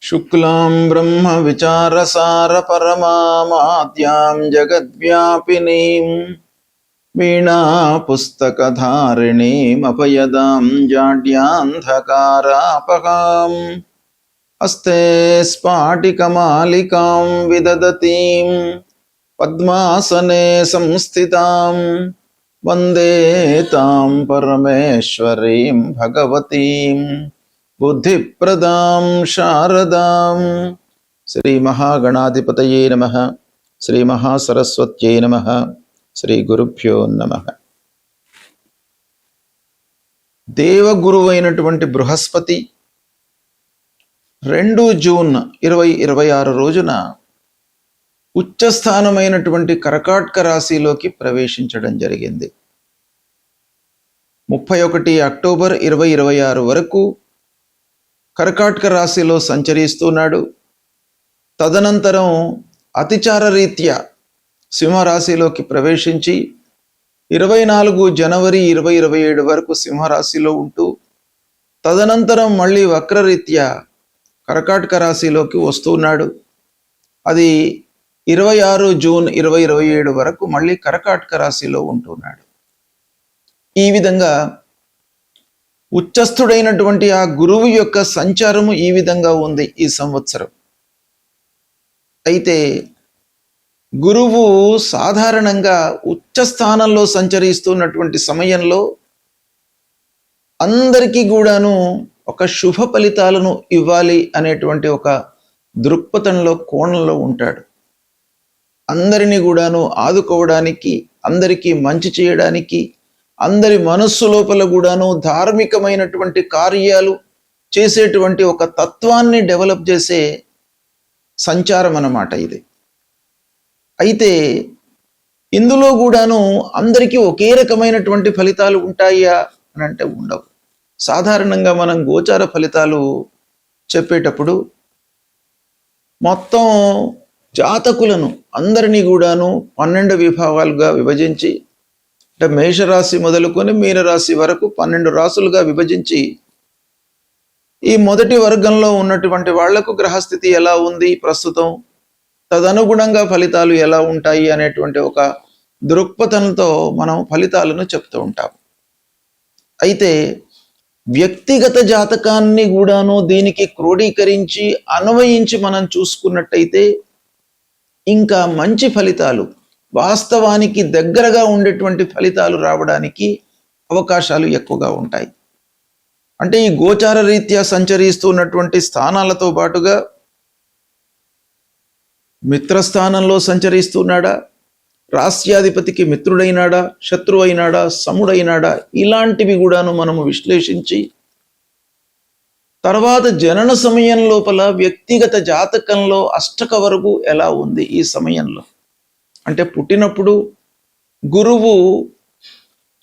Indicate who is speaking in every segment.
Speaker 1: शुक्लां ब्रह्म विचारसार परमामाद्यां जगद्व्यापिनीं वीणा पुस्तकधारिणीं अपयदां जाड्यान्धकारापहां हस्ते स्फाटिकमालिकां विदधतीं पद्मासने संस्थितां वन्दे तां परमेश्वरीं भगवतीं बुद्धिप्रदां शारदां। श्री महागणाधिपतये नमः। श्री महासरस्वत्यै नमः। శ్రీ గురుభ్యో నమః. దేవగురువు అయినటువంటి బృహస్పతి 2 జూన్ 2026 రోజున ఉచ్చస్థానమైనటువంటి కర్కాటక రాశిలోకి ప్రవేశించడం జరిగింది. 31 అక్టోబర్ 2026 వరకు కర్కాటక రాశిలో సంచరిస్తున్నాడు. తదనంతరం అతిచార రీత్యా సింహరాశిలోకి ప్రవేశించి 24 జనవరి 2027 వరకు సింహరాశిలో ఉంటూ తదనంతరం మళ్ళీ వక్రరీత్యా కర్కాటక రాశిలోకి వస్తున్నాడు. అది 26 జూన్ 2027 వరకు మళ్ళీ కర్కాటక రాశిలో ఉంటున్నాడు. ఈ విధంగా ఉచ్చస్థుడైనటువంటి ఆ గురువు యొక్క సంచారము ఈ విధంగా ఉంది ఈ సంవత్సరం. అయితే గురువు సాధారణంగా ఉచ్చ స్థానంలో సంచరిస్తున్నటువంటి సమయంలో అందరికీ కూడాను ఒక శుభ ఫలితాలను ఇవ్వాలి అనేటువంటి ఒక దృక్పథంలో కోణంలో ఉంటాడు. అందరినీ కూడాను ఆదుకోవడానికి, అందరికీ మంచి చేయడానికి, అందరి మనస్సు లోపల కూడాను ధార్మికమైనటువంటి కార్యాలు చేసేటువంటి ఒక తత్వాన్ని డెవలప్ చేసే సంచారం అన్నమాట ఇది. అయితే ఇందులో కూడాను అందరికీ ఒకే రకమైనటువంటి ఫలితాలు ఉంటాయా అని అంటే ఉండవు. సాధారణంగా మనం గోచార ఫలితాలు చెప్పేటప్పుడు మొత్తం జాతకులను అందరినీ కూడాను 12 విభాగాలుగా విభజించి, అంటే మేషరాశి మొదలుకొని మీనరాశి వరకు 12 రాసులుగా విభజించి ఈ మొదటి వర్గంలో ఉన్నటువంటి వాళ్లకు గ్రహస్థితి ఎలా ఉంది ప్రస్తుతం, తదనుగుణంగా ఫలితాలు ఎలా ఉంటాయి అనేటువంటి ఒక దృక్పథంతో మనం ఫలితాలను చెప్తూ ఉంటాం. అయితే వ్యక్తిగత జాతకాన్ని కూడాను దీనికి క్రోడీకరించి అన్వయించి మనం చూసుకున్నట్టయితే ఇంకా మంచి ఫలితాలు, వాస్తవానికి దగ్గరగా ఉండేటువంటి ఫలితాలు రావడానికి అవకాశాలు ఎక్కువగా ఉంటాయి. అంటే ఈ గోచార రీత్యా సంచరిస్తున్నటువంటి స్థానాలతో పాటుగా మిత్రస్థానంలో సంచరిస్తున్నాడా, రాస్యాధిపతికి మిత్రుడైనాడా, శత్రువు అయినాడా, సముడైనాడా, ఇలాంటివి కూడాను మనము విశ్లేషించి తర్వాత జనన సమయం లోపల వ్యక్తిగత జాతకంలో అష్టక వరకు ఎలా ఉంది ఈ సమయంలో, అంటే పుట్టినప్పుడు గురువు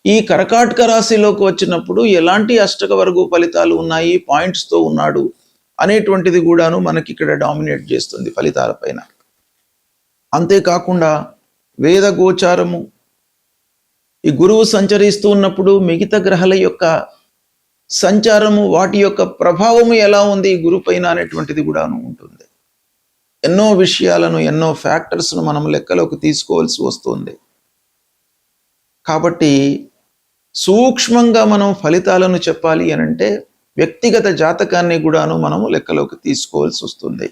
Speaker 1: ఈ కర్కాటక రాశిలోకి వచ్చినప్పుడు ఎలాంటి అష్టక వరకు ఫలితాలు ఉన్నాయి, పాయింట్స్తో ఉన్నాడు అనేటువంటిది కూడాను మనకి ఇక్కడ డామినేట్ చేస్తుంది ఫలితాల పైన. అంతేకాకుండా వేద గోచారము, ఈ గురువు సంచరిస్తూ ఉన్నప్పుడు మిగతా గ్రహాల యొక్క సంచారము, వాటి యొక్క ప్రభావము ఎలా ఉంది ఈ గురువు పైన అనేటువంటిది కూడాను ఉంటుంది. ఎన్నో విషయాలను, ఎన్నో ఫ్యాక్టర్స్ను మనం లెక్కలోకి తీసుకోవాల్సి వస్తుంది. కాబట్టి సూక్ష్మంగా మనం ఫలితాలను చెప్పాలి అని అంటే వ్యక్తిగత జాతకాన్ని కూడాను మనము లెక్కలోకి తీసుకోవాల్సి వస్తుంది.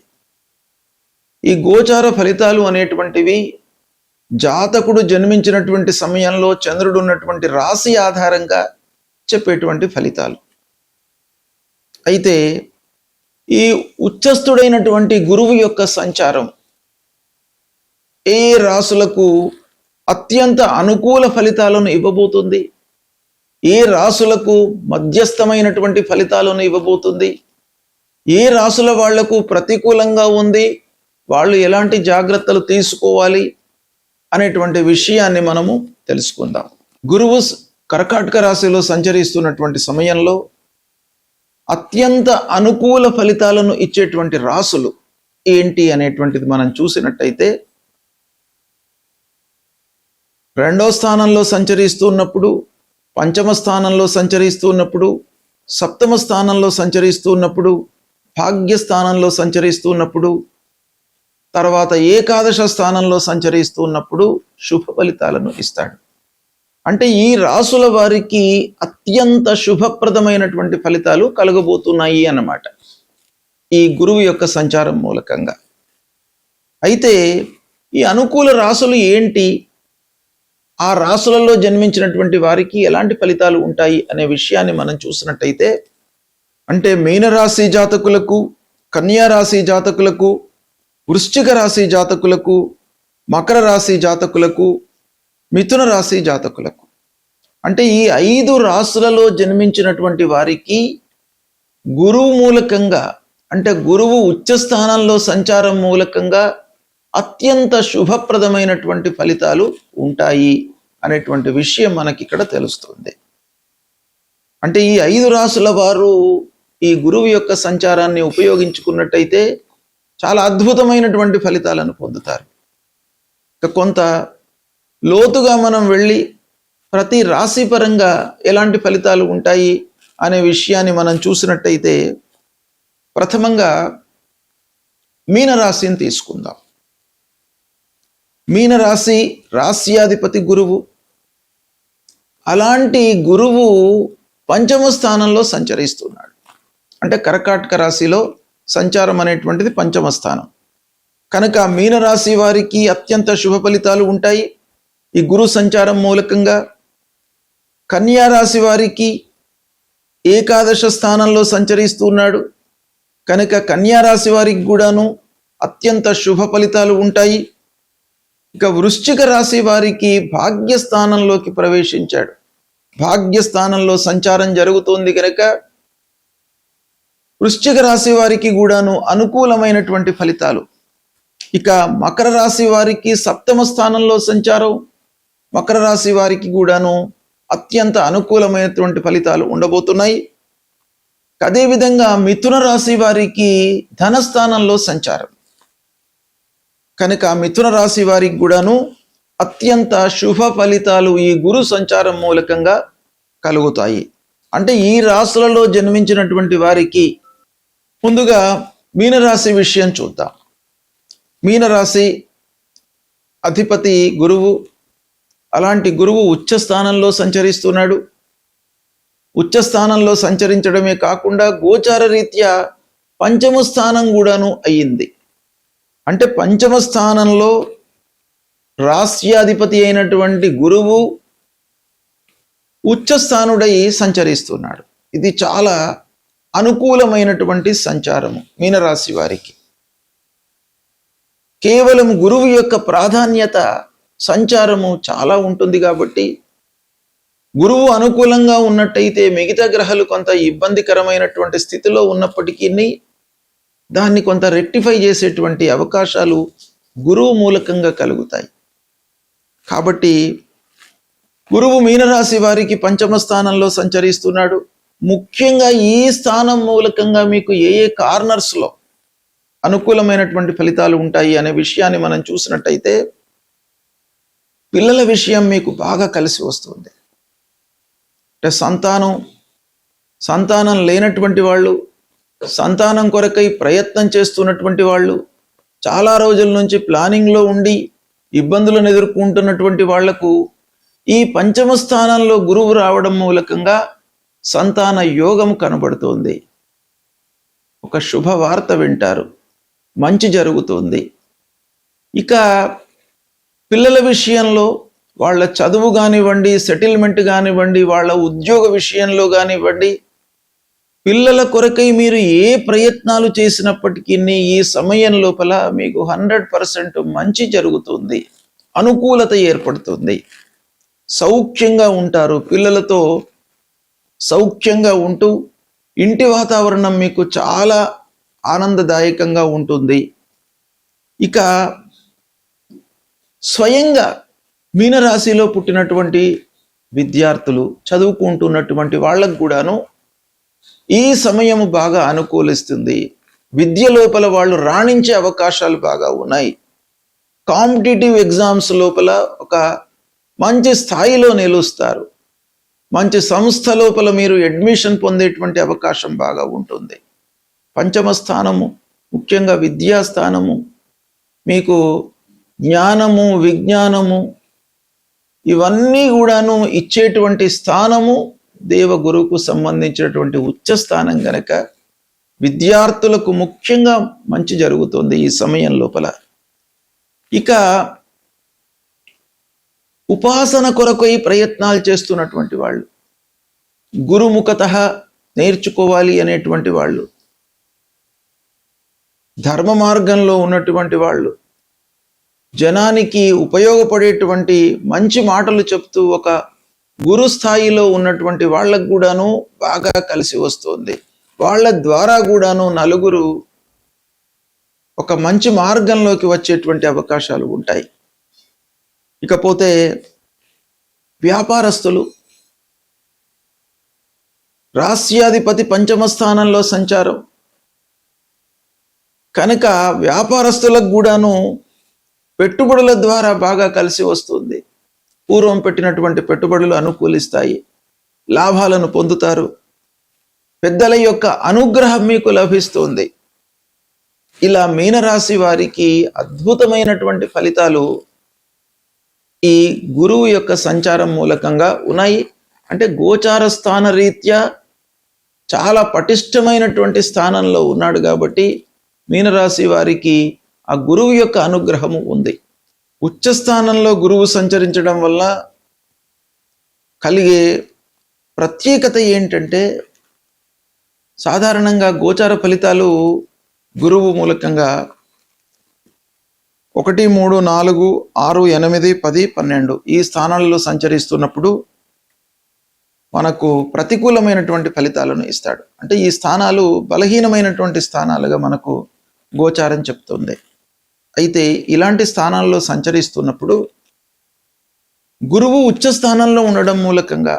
Speaker 1: ఈ గోచార ఫలితాలు అనేటువంటివి జాతకుడు జన్మించినటువంటి సమయంలో చంద్రుడు ఉన్నటువంటి రాశి ఆధారంగా చెప్పేటువంటి ఫలితాలు. అయితే ఈ ఉచ్చస్థుడైనటువంటి గురువు యొక్క సంచారం ఏ రాశులకు అత్యంత అనుకూల ఫలితాలను ఇవ్వబోతుంది, ఏ రాశులకు మధ్యస్థమైనటువంటి ఫలితాలను ఇవ్వబోతుంది, ఏ రాశుల వాళ్లకు ప్రతికూలంగా ఉంది, వాళ్ళు ఎలాంటి జాగ్రత్తలు తీసుకోవాలి అనేటువంటి విషయాన్ని మనము తెలుసుకుందాం. గురువు కర్కాటక రాశిలో సంచరిస్తున్నటువంటి సమయంలో అత్యంత అనుకూల ఫలితాలను ఇచ్చేటువంటి రాశులు ఏంటి అనేటువంటిది మనం చూసినట్టయితే, 2వ స్థానంలో సంచరిస్తున్నప్పుడు, 5వ స్థానంలో సంచరిస్తున్నప్పుడు, 7వ స్థానంలో సంచరిస్తున్నప్పుడు, భాగ్యస్థానంలో సంచరిస్తున్నప్పుడు, తర్వాత ఏకాదశ స్థానంలో సంచరిస్తున్నప్పుడు శుభ ఫలితాలను ఇస్తాడు. అంటే ఈ రాసుల వారికి అత్యంత శుభప్రదమైనటువంటి ఫలితాలు కలగబోతున్నాయి అన్నమాట ఈ గురువు యొక్క సంచారం మూలకంగా. అయితే ఈ అనుకూల రాసులు ఏంటి, ఆ రాసులలో జన్మించినటువంటి వారికి ఎలాంటి ఫలితాలు ఉంటాయి అనే విషయాన్ని మనం చూసినట్టయితే, అంటే మీనరాశి జాతకులకు, కన్యా రాశి జాతకులకు, వృశ్చిక రాశి జాతకులకు, మకర రాశి జాతకులకు, మిథున రాశి జాతకులకు, అంటే ఈ 5 రాశులలో జన్మించినటువంటి వారికి గురువు మూలకంగా, అంటే గురువు ఉచ్చ స్థానంలో సంచారం మూలకంగా అత్యంత శుభప్రదమైనటువంటి ఫలితాలు ఉంటాయి అనేటువంటి విషయం మనకి ఇక్కడ తెలుస్తుంది. అంటే ఈ 5 రాశుల వారు ఈ గురువు యొక్క సంచారాన్ని ఉపయోగించుకున్నట్టయితే చాలా అద్భుతమైనటువంటి ఫలితాలను పొందుతారు. ఇక కొంత లోతుగా మనం వెళ్ళి ప్రతి రాశి పరంగా ఎలాంటి ఫలితాలు ఉంటాయి అనే విషయాన్ని మనం చూసినట్టయితే, ప్రథమంగా మీనరాశిని తీసుకుందాం. మీనరాశి రాశ్యాధిపతి గురువు. అలాంటి గురువు పంచమ స్థానంలో సంచరిస్తున్నాడు. అంటే కర్కాటక రాశిలో సంచారం అనేటువంటిది పంచమ స్థానం కనుక మీనరాశి వారికి అత్యంత శుభ ఫలితాలు ఉంటాయి ఈ గురు సంచారం మూలకంగా. కన్యా రాశి వారికి ఏకాదశ స్థానంలో సంచరిస్తున్నాడు కనుక కన్యా రాశి వారికి కూడాను అత్యంత శుభ ఫలితాలు ఉంటాయి. ఇక వృశ్చిక రాశి వారికి భాగ్యస్థానంలోకి ప్రవేశించాడు. భాగ్యస్థానంలో సంచారం జరుగుతోంది కనుక వృశ్చిక రాశి వారికి కూడాను అనుకూలమైనటువంటి ఫలితాలు. ఇక మకర రాశి వారికి సప్తమ స్థానంలో సంచారం, మకర రాశి వారికి కూడాను అత్యంత అనుకూలమైనటువంటి ఫలితాలు ఉండబోతున్నాయి. అదేవిధంగా మిథున రాశి వారికి ధనస్థానంలో సంచారం కనుక మిథున రాశి వారికి కూడాను అత్యంత శుభ ఫలితాలు ఈ గురు సంచారం మూలకంగా కలుగుతాయి. అంటే ఈ రాశులలో జన్మించినటువంటి వారికి ముందుగా మీనరాశి విషయం చూద్దాం. మీనరాశి అధిపతి గురువు. అలాంటి గురువు ఉచ్చ స్థానంలో సంచరిస్తున్నాడు. ఉచ్చ స్థానంలో సంచరించడమే కాకుండా గోచార రీత్యా పంచమ స్థానం కూడాను అయ్యింది. అంటే పంచమ స్థానంలో రాశ్యాధిపతి అయినటువంటి గురువు ఉచ్చస్థానుడై సంచరిస్తున్నాడు. ఇది చాలా అనుకూలమైనటువంటి సంచారము మీనరాశి వారికి. కేవలం గురువు యొక్క ప్రాధాన్యత సంచారము చాలా ఉంటుంది కాబట్టి గురువు అనుకూలంగా ఉన్నట్టయితే మిగతా గ్రహాలు కొంత ఇబ్బందికరమైనటువంటి స్థితిలో ఉన్నప్పటికీ దాన్ని కొంత రెక్టిఫై చేసేటువంటి అవకాశాలు గురువు మూలకంగా కలుగుతాయి. కాబట్టి గురువు మీనరాశి వారికి పంచమ స్థానంలో సంచరిస్తున్నాడు. ముఖ్యంగా ఈ స్థానం మూలకంగా మీకు ఏ ఏ కార్నర్స్లో అనుకూలమైనటువంటి ఫలితాలు ఉంటాయి అనే విషయాన్ని మనం చూసినట్టయితే, పిల్లల విషయం మీకు బాగా కలిసి వస్తుంది. అంటే సంతానం లేనటువంటి వాళ్ళు, సంతానం కొరకై ప్రయత్నం చేస్తున్నటువంటి వాళ్ళు, చాలా రోజుల నుంచి ప్లానింగ్లో ఉండి ఇబ్బందులను ఎదుర్కొంటున్నటువంటి వాళ్లకు ఈ పంచమ స్థానంలో గురువు రావడం మూలకంగా సంతాన యోగం కనబడుతోంది. ఒక శుభవార్త వింటారు, మంచి జరుగుతుంది. ఇక పిల్లల విషయంలో వాళ్ళ చదువు కానివ్వండి, సెటిల్మెంట్ కానివ్వండి, వాళ్ళ ఉద్యోగ విషయంలో కానివ్వండి, పిల్లల కొరకై మీరు ఏ ప్రయత్నాలు చేసినప్పటికీ ఈ సమయం లోపల మీకు 100% మంచి జరుగుతుంది, అనుకూలత ఏర్పడుతుంది, సౌఖ్యంగా ఉంటారు. పిల్లలతో సౌఖ్యంగా ఉంటూ ఇంటి వాతావరణం మీకు చాలా ఆనందదాయకంగా ఉంటుంది. ఇక స్వయంగా మీనరాశిలో పుట్టినటువంటి విద్యార్థులు, చదువుకుంటున్నటువంటి వాళ్ళకు కూడాను ఈ సమయము బాగా అనుకూలిస్తుంది. విద్య లోపల వాళ్ళు రాణించే అవకాశాలు బాగా ఉన్నాయి. కాంపిటేటివ్ ఎగ్జామ్స్ లోపల ఒక మంచి స్థాయిలో నిలుస్తారు. మంచి సంస్థ లోపల మీరు అడ్మిషన్ పొందేటువంటి అవకాశం బాగా ఉంటుంది. పంచమ స్థానము, ముఖ్యంగా విద్యాస్థానము, మీకు జ్ఞానము, విజ్ఞానము ఇవన్నీ కూడాను ఇచ్చేటువంటి స్థానము దేవగురువుకు సంబంధించినటువంటి ఉచ్చ స్థానం గనక విద్యార్థులకు ముఖ్యంగా మంచి జరుగుతుంది ఈ సమయం లోపల. ఇక ఉపాసన కొరకై ప్రయత్నాలు చేస్తున్నటువంటి వాళ్ళు, గురుముఖత నేర్చుకోవాలి అనేటువంటి వాళ్ళు, ధర్మ మార్గంలో ఉన్నటువంటి వాళ్ళు, జనానికి ఉపయోగపడేటువంటి మంచి మాటలు చెప్తూ ఒక గురు స్థాయిలో ఉన్నటువంటి వాళ్ళకు కూడాను బాగా కలిసి వస్తుంది. వాళ్ళ ద్వారా కూడాను నలుగురు ఒక మంచి మార్గంలోకి వచ్చేటువంటి అవకాశాలు ఉంటాయి. ఇకపోతే వ్యాపారస్తులు, రాస్యాధిపతి పంచమ స్థానంలో సంచారం కనుక వ్యాపారస్తులకు కూడాను పెట్టుబడుల ద్వారా బాగా కలిసి వస్తుంది. పూర్వం పెట్టినటువంటి పెట్టుబడులు అనుకూలిస్తాయి, లాభాలను పొందుతారు, పెద్దల యొక్క అనుగ్రహం మీకు లభిస్తుంది. ఇలా మీనరాశి వారికి అద్భుతమైనటువంటి ఫలితాలు ఈ గురువు యొక్క సంచారం మూలకంగా ఉన్నాయి. అంటే గోచార స్థాన రీత్యా చాలా పటిష్టమైనటువంటి స్థానంలో ఉన్నాడు కాబట్టి మీనరాశి వారికి ఆ గురువు యొక్క అనుగ్రహము ఉంది. ఉచ్చ స్థానంలో గురువు సంచరించడం వల్ల కలిగే ప్రత్యేకత ఏంటంటే, సాధారణంగా గోచార ఫలితాలు గురువు మూలకంగా 1, 3, 4, 6, 8, 10, 12 ఈ స్థానాలలో సంచరిస్తున్నప్పుడు మనకు ప్రతికూలమైనటువంటి ఫలితాలను ఇస్తాడు. అంటే ఈ స్థానాలు బలహీనమైనటువంటి స్థానాలుగా మనకు గోచారం చెప్తుంది. అయితే ఇలాంటి స్థానాల్లో సంచరిస్తున్నప్పుడు గురువు ఉచ్చ స్థానంలో ఉండడం మూలకంగా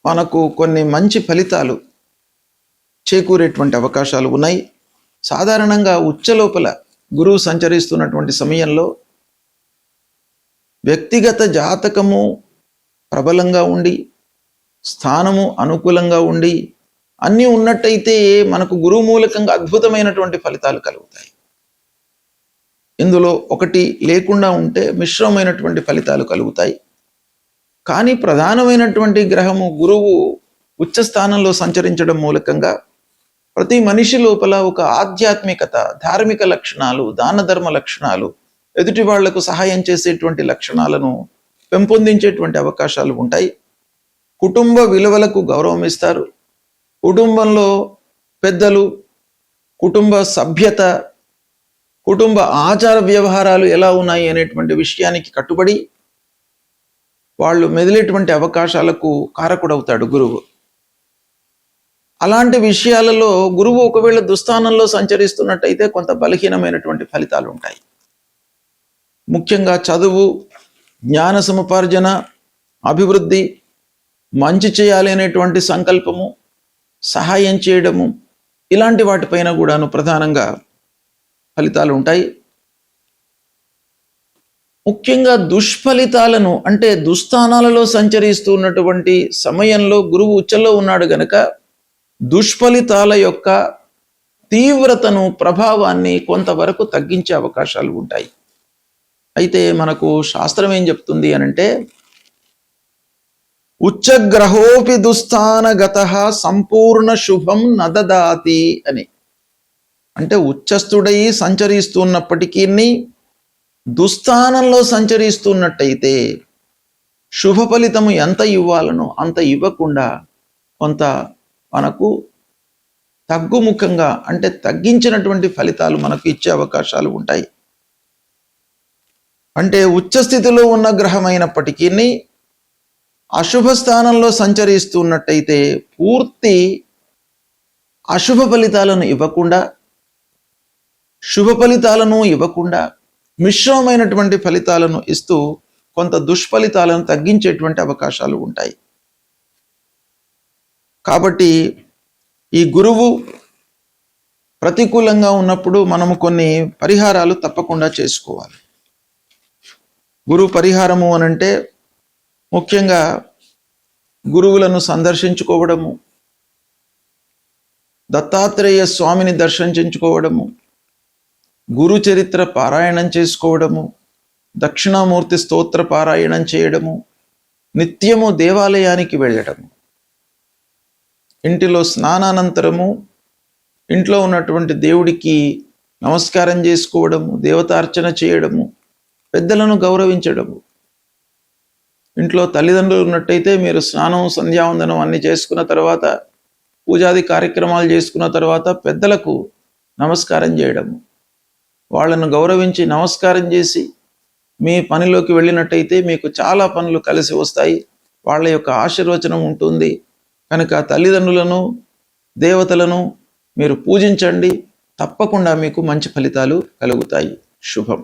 Speaker 1: మనకు కొన్ని మంచి ఫలితాలు చేకూరేటువంటి అవకాశాలు ఉన్నాయి. సాధారణంగా ఉచ్చ లోపల గురువు సంచరిస్తున్నటువంటి సమయంలో వ్యక్తిగత జాతకము ప్రబలంగా ఉండి, స్థానము అనుకూలంగా ఉండి అన్నీ ఉన్నట్టయితే మనకు గురువు మూలకంగా అద్భుతమైనటువంటి ఫలితాలు కలుగుతాయి. ఇందులో ఒకటి లేకుండా ఉంటే మిశ్రమైనటువంటి ఫలితాలు కలుగుతాయి. కానీ ప్రధానమైనటువంటి గ్రహము గురువు ఉచ్చ స్థానంలో సంచరించడం మూలకంగా ప్రతి మనిషి లోపల ఒక ఆధ్యాత్మికత, ధార్మిక లక్షణాలు, దాన ధర్మ లక్షణాలు, ఎదుటి వాళ్లకు సహాయం చేసేటువంటి లక్షణాలను పెంపొందించేటువంటి అవకాశాలు ఉంటాయి. కుటుంబ విలువలకు గౌరవం ఇస్తారు. కుటుంబంలో పెద్దలు, కుటుంబ సభ్యత, కుటుంబ ఆచార వ్యవహారాలు ఎలా ఉన్నాయి అనేటువంటి విషయానికి కట్టుబడి వాళ్ళు మెదిలేటువంటి అవకాశాలకు కారకుడవుతాడు గురువు. అలాంటి విషయాలలో గురువు ఒకవేళ దుస్థానంలో సంచరిస్తున్నట్టయితే కొంత బలహీనమైనటువంటి ఫలితాలు ఉంటాయి. ముఖ్యంగా చదువు, జ్ఞాన సముపార్జన, అభివృద్ధి, మంచి చేయాలి అనేటువంటి సంకల్పము, సహాయం చేయడము, ఇలాంటి వాటిపైన కూడాను ప్రధానంగా ఫలితాలు ఉంటాయి. ముఖ్యంగా దుష్ఫలితాలను, అంటే దుస్థానాలలో సంచరిస్తున్నటువంటి సమయంలో గురువు ఉచ్చలో ఉన్నాడు గనక దుష్ఫలితాల యొక్క తీవ్రతను, ప్రభావాన్ని కొంతవరకు తగ్గించే అవకాశాలు ఉంటాయి. అయితే మనకు శాస్త్రం ఏం చెప్తుంది అనంటే, ఉచ్చగ్రహోపి దుస్థానగత సంపూర్ణ శుభం నదదాతి అని. అంటే ఉచ్చస్థుడై సంచరిస్తున్నప్పటికీ దుస్థానంలో సంచరిస్తున్నట్టయితే శుభ ఫలితము ఎంత ఇవ్వాలనో అంత ఇవ్వకుండా కొంత మనకు తగ్గుముఖంగా, అంటే తగ్గించినటువంటి ఫలితాలు మనకు ఇచ్చే అవకాశాలు ఉంటాయి. అంటే ఉచ్చస్థితిలో ఉన్న గ్రహమైనప్పటికీ అశుభ స్థానంలో సంచరిస్తున్నట్టయితే పూర్తి అశుభ ఫలితాలను ఇవ్వకుండా, శుభ ఫలితాలను ఇవ్వకుండా మిశ్రమైనటువంటి ఫలితాలను ఇస్తూ కొంత దుష్ఫలితాలను తగ్గించేటువంటి అవకాశాలు ఉంటాయి. కాబట్టి ఈ గురువు ప్రతికూలంగా ఉన్నప్పుడు మనము కొన్ని పరిహారాలు తప్పకుండా చేసుకోవాలి. గురు పరిహారము అనంటే ముఖ్యంగా గురువులను సందర్శించుకోవడము, దత్తాత్రేయ స్వామిని దర్శించుకోవడము, గురు చరిత్ర పారాయణం చేసుకోవడము, దక్షిణామూర్తి స్తోత్ర పారాయణం చేయడము, నిత్యము దేవాలయానికి వెళ్ళడము, ఇంటిలో స్నానానంతరము ఇంట్లో ఉన్నటువంటి దేవుడికి నమస్కారం చేసుకోవడము, దేవతార్చన చేయడము, పెద్దలను గౌరవించడము. ఇంట్లో తల్లిదండ్రులు ఉన్నట్టయితే మీరు స్నానం, సంధ్యావందనం అన్ని చేసుకున్న తర్వాత, పూజాది కార్యక్రమాలు చేసుకున్న తర్వాత పెద్దలకు నమస్కారం చేయడము, వాళ్ళను గౌరవించి నమస్కారం చేసి మీ పనిలోకి వెళ్ళినట్టయితే మీకు చాలా పనులు కలిసి వస్తాయి. వాళ్ళ యొక్క ఆశీర్వచనం ఉంటుంది. కనుక తల్లిదండ్రులను, దేవతలను మీరు పూజించండి. తప్పకుండా మీకు మంచి ఫలితాలు కలుగుతాయి. శుభం.